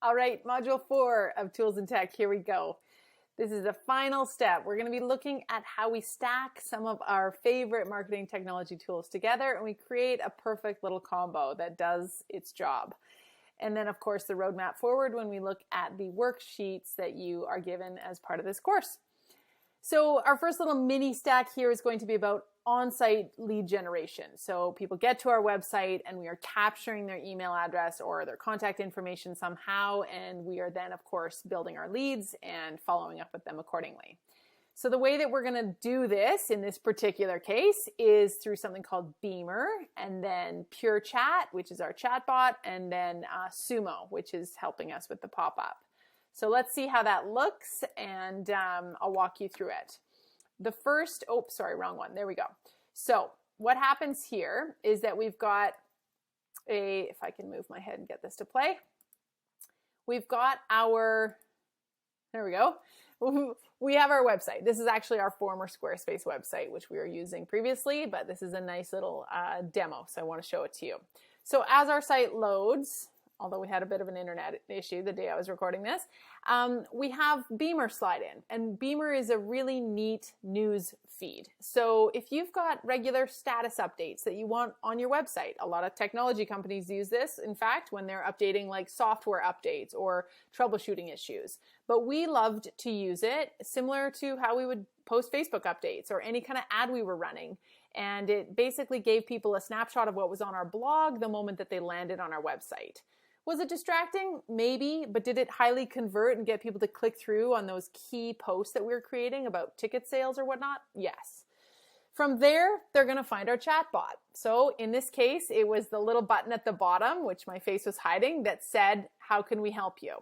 All right, module 4 of Tools and Tech, here we go. This is the final step. We're going to be looking at how we stack some of our favorite marketing technology tools together and we create a perfect little combo that does its job. And then, of course, the roadmap forward when we look at the worksheets that you are given as part of this course. So our first little mini stack here is going to be about on-site lead generation. So people get to our website and we are capturing their email address or their contact information somehow, and we are then, of course, building our leads and following up with them accordingly. So the way that we're going to do this in this particular case is through something called Beamer, and then Pure Chat, which is our chatbot, and then Sumo, which is helping us with the pop-up. So let's see how that looks, and I'll walk you through it. The first, oh, sorry, wrong one. There we go. So what happens here is that we've got if I can move my head and get this to play, we've got our, there we go. We have our website. This is actually our former Squarespace website, which we were using previously, but this is a nice little demo, so I want to show it to you. So as our site loads, although we had a bit of an internet issue the day I was recording this, we have Beamer slide in. And Beamer is a really neat news feed. So if you've got regular status updates that you want on your website, a lot of technology companies use this, in fact, when they're updating like software updates or troubleshooting issues. But we loved to use it similar to how we would post Facebook updates or any kind of ad we were running. And it basically gave people a snapshot of what was on our blog the moment that they landed on our website. Was it distracting? Maybe, but did it highly convert and get people to click through on those key posts that we were creating about ticket sales or whatnot? Yes. From there, they're going to find our chatbot. So in this case, it was the little button at the bottom, which my face was hiding, that said, how can we help you?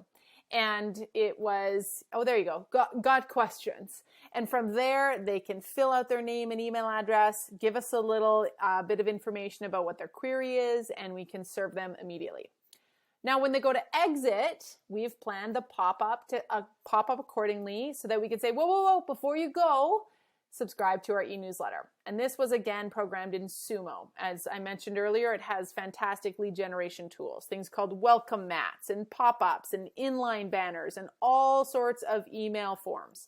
And it was, oh, there you go, got questions. And from there, they can fill out their name and email address, give us a little bit of information about what their query is, and we can serve them immediately. Now, when they go to exit, we've planned the pop-up to pop up accordingly so that we can say, whoa, whoa, whoa, before you go, subscribe to our e-newsletter. And this was, again, programmed in Sumo. As I mentioned earlier, it has fantastic lead generation tools, things called welcome mats and pop-ups and inline banners and all sorts of email forms.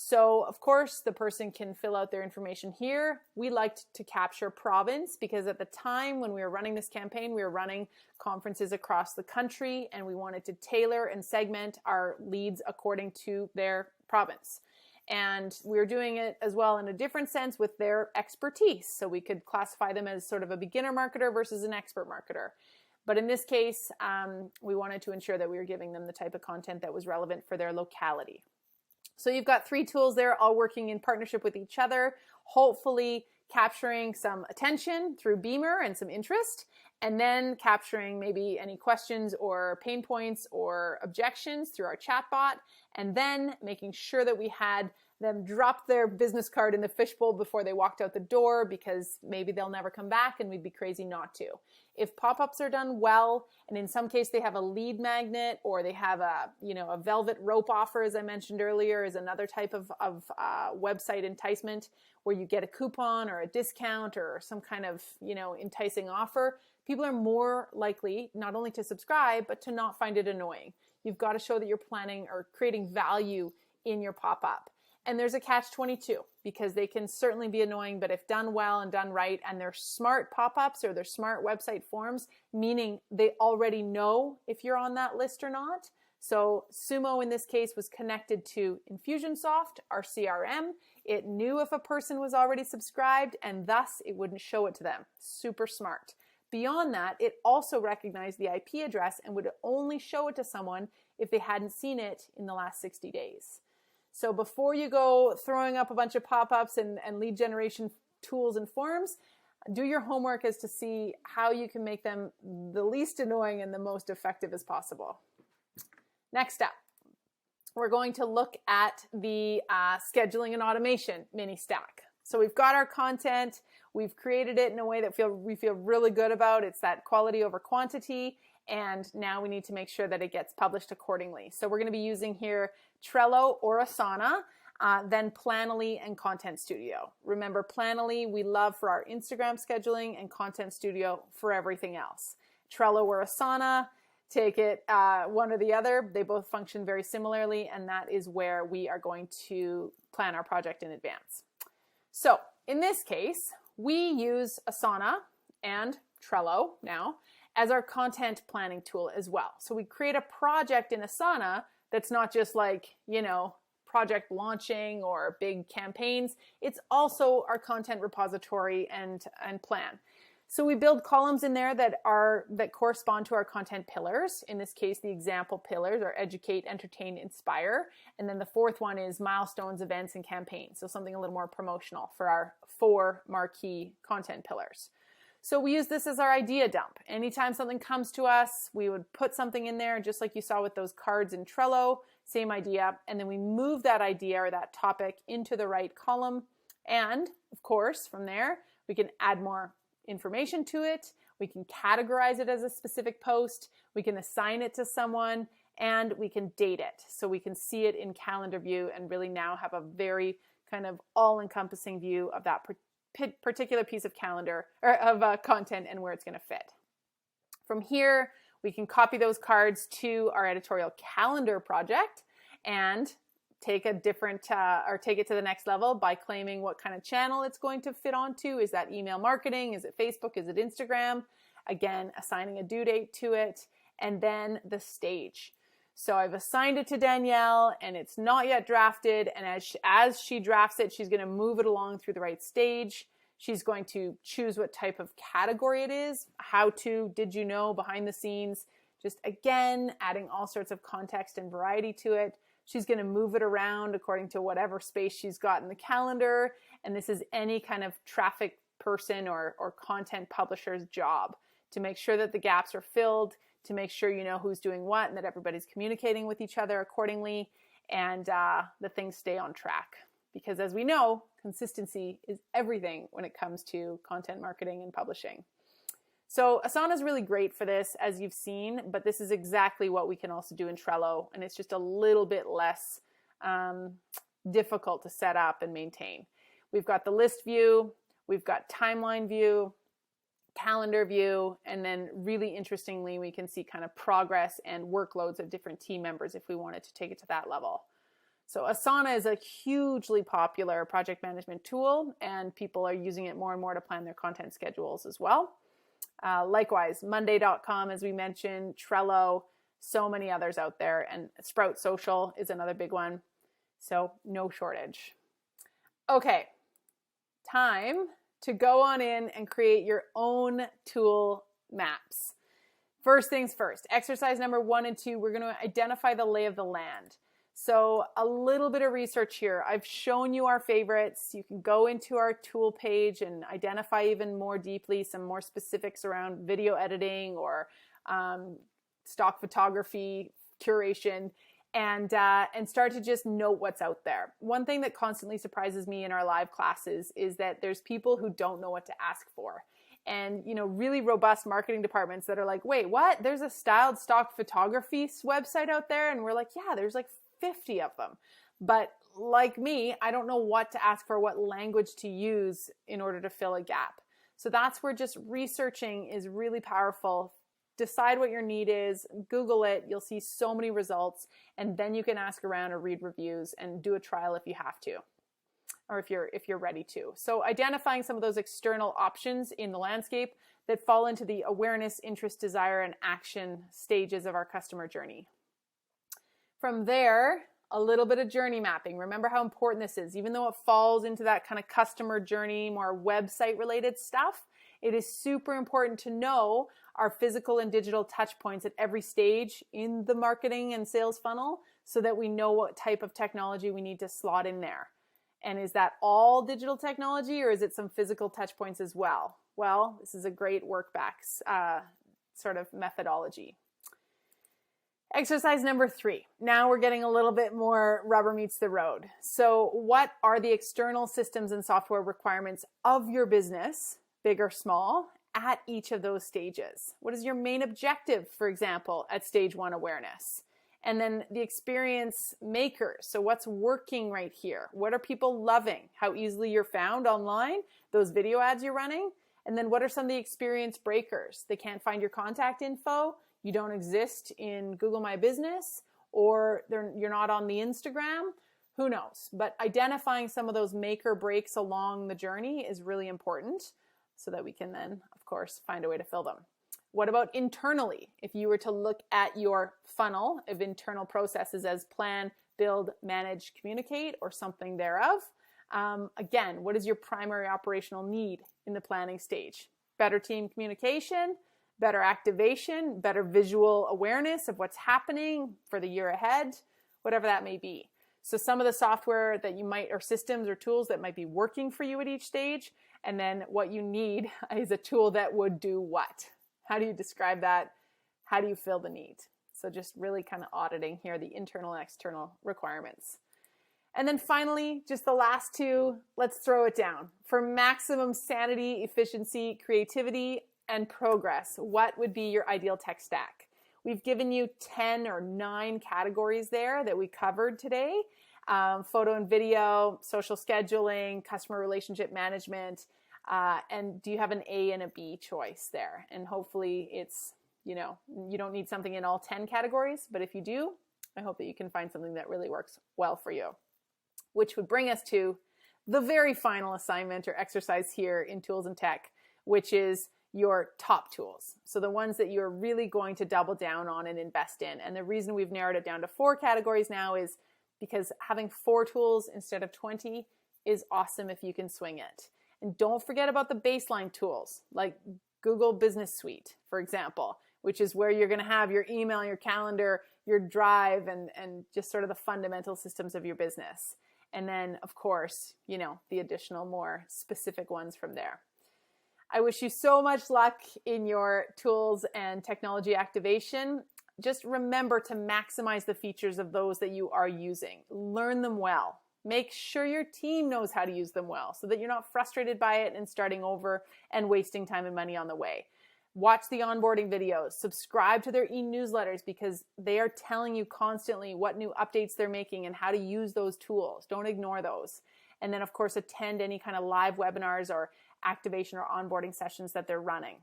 So, of course, the person can fill out their information here. We liked to capture province because at the time when we were running this campaign, we were running conferences across the country and we wanted to tailor and segment our leads according to their province. And we were doing it as well in a different sense with their expertise. So we could classify them as sort of a beginner marketer versus an expert marketer. But in this case, we wanted to ensure that we were giving them the type of content that was relevant for their locality. So you've got 3 tools there, all working in partnership with each other, hopefully capturing some attention through Beamer and some interest, and then capturing maybe any questions or pain points or objections through our chatbot, and then making sure that we had them drop their business card in the fishbowl before they walked out the door because maybe they'll never come back and we'd be crazy not to. If pop-ups are done well, and in some case they have a lead magnet or they have a velvet rope offer, as I mentioned earlier, is another type of website enticement where you get a coupon or a discount or some kind of, enticing offer, people are more likely not only to subscribe, but to not find it annoying. You've got to show that you're planning or creating value in your pop-up. And there's a catch-22 because they can certainly be annoying, but if done well and done right, and they're smart pop-ups or they're smart website forms, meaning they already know if you're on that list or not. So Sumo in this case was connected to Infusionsoft, our CRM. It knew if a person was already subscribed and thus it wouldn't show it to them. Super smart. Beyond that, it also recognized the IP address and would only show it to someone if they hadn't seen it in the last 60 days. So before you go throwing up a bunch of pop-ups and lead generation tools and forms, do your homework as to see how you can make them the least annoying and the most effective as possible. Next up, we're going to look at the scheduling and automation mini stack. So we've got our content, we've created it in a way that we feel really good about. It's that quality over quantity. And now we need to make sure that it gets published accordingly. So we're going to be using here Trello or Asana, then Planoly and Content Studio. Remember, Planoly we love for our Instagram scheduling and Content Studio for everything else. Trello or Asana, take it one or the other. They both function very similarly, and that is where we are going to plan our project in advance. So in this case, we use Asana and Trello now as our content planning tool as well. So we create a project in Asana that's not just like, project launching or big campaigns. It's also our content repository and plan. So we build columns in there that correspond to our content pillars. In this case, the example pillars are educate, entertain, inspire. And then the fourth one is milestones, events, and campaigns. So something a little more promotional for our 4 marquee content pillars. So we use this as our idea dump. Anytime something comes to us, we would put something in there, just like you saw with those cards in Trello, same idea. And then we move that idea or that topic into the right column. And of course, from there, we can add more information to it. We can categorize it as a specific post. We can assign it to someone, and we can date it. So we can see it in calendar view and really now have a very kind of all-encompassing view of that particular piece of calendar or of content and where it's going to fit. From here, we can copy those cards to our editorial calendar project and take a different or take it to the next level by claiming what kind of channel it's going to fit onto. Is that email marketing? Is it Facebook? Is it Instagram? Again, assigning a due date to it, and then the stage. So I've assigned it to Danielle and it's not yet drafted. And as she drafts it, she's going to move it along through the right stage. She's going to choose what type of category it is, how to, did you know, behind the scenes, just again, adding all sorts of context and variety to it. She's going to move it around according to whatever space she's got in the calendar. And this is any kind of traffic person or content publisher's job to make sure that the gaps are filled, to make sure you know who's doing what and that everybody's communicating with each other accordingly, and the things stay on track. Because as we know, consistency is everything when it comes to content marketing and publishing. So Asana is really great for this, as you've seen, but this is exactly what we can also do in Trello, and it's just a little bit less difficult to set up and maintain. We've got the list view, we've got timeline view, calendar view, and then really interestingly, we can see kind of progress and workloads of different team members if we wanted to take it to that level. So Asana is a hugely popular project management tool, and people are using it more and more to plan their content schedules as well. Likewise, Monday.com, as we mentioned, Trello, so many others out there, and Sprout Social is another big one. So no shortage. Okay, time to go on in and create your own tool maps. First things first, exercise number 1 and 2, we're going to identify the lay of the land. So a little bit of research here. I've shown you our favorites. You can go into our tool page and identify even more deeply some more specifics around video editing or stock photography curation, and start to just note what's out there. One thing that constantly surprises me in our live classes is that there's people who don't know what to ask for. And, really robust marketing departments that are like, wait, what? There's a styled stock photography website out there? And we're like, yeah, there's like 50 of them. But like me, I don't know what to ask for, what language to use in order to fill a gap. So that's where just researching is really powerful. Decide what your need is, Google it, you'll see so many results, and then you can ask around or read reviews and do a trial if you have to, or if you're ready to. So identifying some of those external options in the landscape that fall into the awareness, interest, desire, and action stages of our customer journey. From there, a little bit of journey mapping. Remember how important this is. Even though it falls into that kind of customer journey, more website related stuff, it is super important to know our physical and digital touch points at every stage in the marketing and sales funnel so that we know what type of technology we need to slot in there. And is that all digital technology, or is it some physical touch points as well? Well, this is a great workbacks sort of methodology. Exercise number 3. Now we're getting a little bit more rubber meets the road. So what are the external systems and software requirements of your business, big or small, at each of those stages? What is your main objective, for example, at stage 1 awareness? And then the experience makers. So what's working right here? What are people loving? How easily you're found online? Those video ads you're running? And then what are some of the experience breakers? They can't find your contact info. you don't exist in Google My Business, or you're not on the Instagram, who knows? But identifying some of those make or breaks along the journey is really important so that we can then, of course, find a way to fill them. What about internally? If you were to look at your funnel of internal processes as plan, build, manage, communicate, or something thereof, again, what is your primary operational need in the planning stage? Better team communication, better activation, better visual awareness of what's happening for the year ahead, whatever that may be. So some of the software that you might, or systems or tools that might be working for you at each stage, and then what you need is a tool that would do what? How do you describe that? How do you fill the need? So just really kind of auditing here the internal and external requirements. And then finally, just the last two, let's throw it down. For maximum sanity, efficiency, creativity, and progress, what would be your ideal tech stack? We've given you 10 or 9 categories there that we covered today. Photo and video, social scheduling, customer relationship management, and do you have an A and a B choice there? And hopefully it's, you don't need something in all 10 categories, but if you do, I hope that you can find something that really works well for you. Which would bring us to the very final assignment or exercise here in Tools and Tech, which is your top tools. So the ones that you're really going to double down on and invest in. And the reason we've narrowed it down to 4 categories now is because having 4 tools instead of 20 is awesome if you can swing it. And don't forget about the baseline tools like Google Business Suite, for example, which is where you're going to have your email, your calendar, your Drive, and just sort of the fundamental systems of your business. And then, of course, the additional more specific ones from there. I wish you so much luck in your tools and technology activation. Just remember to maximize the features of those that you are using. Learn them well. Make sure your team knows how to use them well so that you're not frustrated by it and starting over and wasting time and money on the way. Watch the onboarding videos, subscribe to their e-newsletters because they are telling you constantly what new updates they're making and how to use those tools. Don't ignore those. And then, of course, attend any kind of live webinars or activation or onboarding sessions that they're running.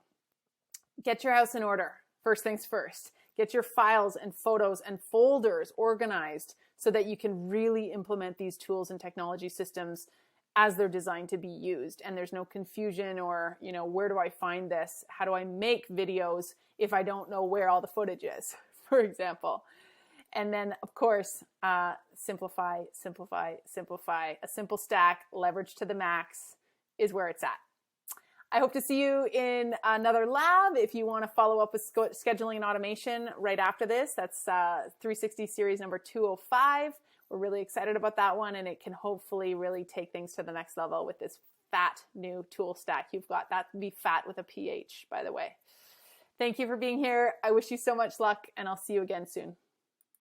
Get your house in order. First things first. Get your files and photos and folders organized so that you can really implement these tools and technology systems as they're designed to be used. And there's no confusion or, where do I find this? How do I make videos if I don't know where all the footage is, for example? And then, of course, simplify, simplify, simplify. A simple stack, leverage to the max is where it's at. I hope to see you in another lab. If you want to follow up with scheduling and automation right after this, that's 360 series number 205. We're really excited about that one, and it can hopefully really take things to the next level with this fat new tool stack you've got. That would be fat with a PH, by the way. Thank you for being here. I wish you so much luck, and I'll see you again soon.